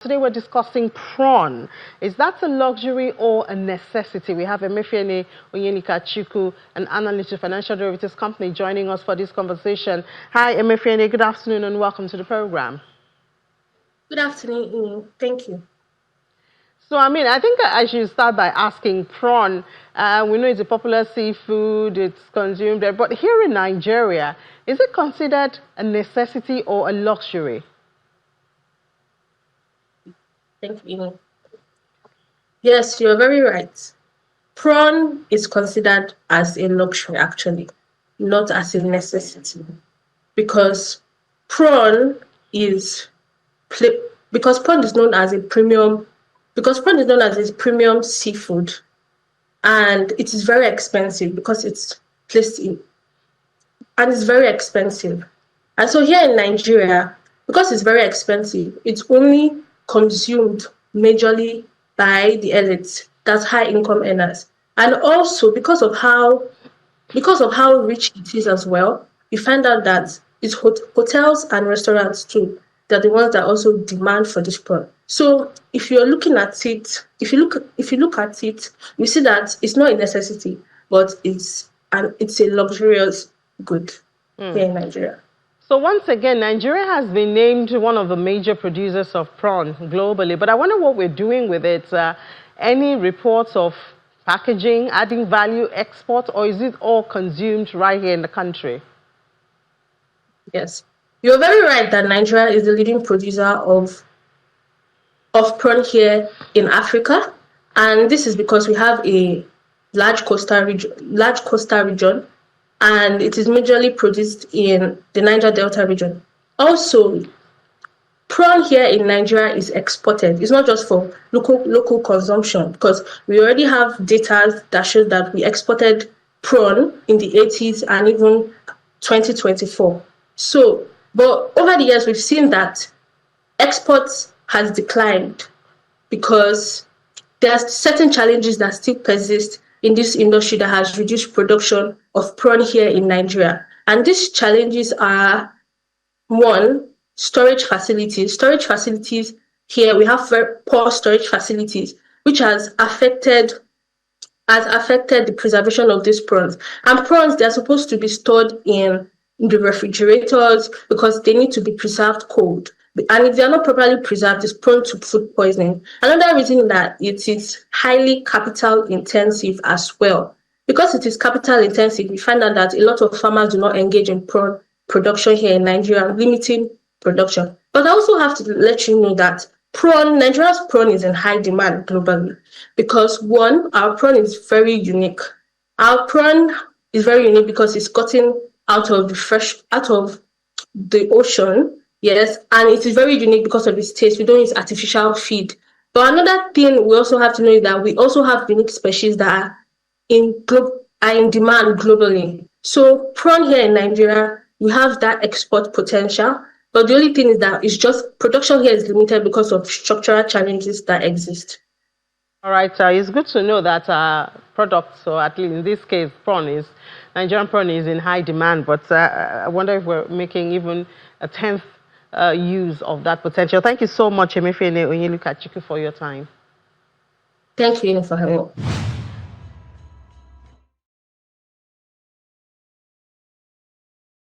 Today we're discussing prawn. Is that a luxury or a necessity? We have Emefiele Onyenika-Chukwu, an analyst of financial derivatives company, joining us for this conversation. Hi, Emefiele. Good afternoon and welcome to the program. Good afternoon. Thank you. So, I think I should start by asking prawn. We know it's a popular seafood, it's consumed there, but here in Nigeria, is it considered a necessity or a luxury? Thank you. Yes, you're very right. Prawn is considered as a luxury, actually, not as a necessity, because prawn is prawn is known as a premium seafood, and it is very expensive because it's placed in, and it's very expensive. And so here in Nigeria, because it's very expensive, it's only consumed majorly by the elites, that's high income earners. And also because of how rich it is as well, you find out that it's hotels and restaurants too, they're the ones that also demand for this product. So if you're looking at it, if you look at it, you see that it's not a necessity, but it's a luxurious good here in Nigeria. So once again, Nigeria has been named one of the major producers of prawn globally, but I wonder what we're doing with it. Any reports of packaging, adding value, export, or is it all consumed right here in the country? Yes, you're very right that Nigeria is the leading producer of prawn here in Africa, and this is because we have a large coastal region, and it is majorly produced in the Niger Delta region. Also, prawn here in Nigeria is exported. It's not just for local consumption, because we already have data that shows that we exported prawn in the 80s and even 2024. So, but over the years, we've seen that exports has declined because there are certain challenges that still persist in this industry that has reduced production of prawn here in Nigeria. And these challenges are, one, storage facilities. Storage facilities here, we have very poor storage facilities, which has affected the preservation of these prawns. And prawns, they're supposed to be stored in the refrigerators because they need to be preserved cold. And if they are not properly preserved, it's prone to food poisoning. Another reason is that it is highly capital intensive as well. Because it is capital intensive, we find out that a lot of farmers do not engage in prawn production here in Nigeria, limiting production. But I also have to let you know that Nigeria's prawn is in high demand globally because, one, our prawn is very unique. Our prawn is very unique because it's gotten out of the ocean. Yes, and it is very unique because of its taste. We don't use artificial feed. But another thing we also have to know is that we also have unique species that are in demand globally. So prawn here in Nigeria, we have that export potential. But the only thing is that it's just production here is limited because of structural challenges that exist. All right, it's good to know that products, or at least in this case, Nigerian prawn is in high demand. But I wonder if we're making even a 10th use of that potential. Thank you so much, Emefiele Onyenika-Chukwu, for your time. Thank you for having me.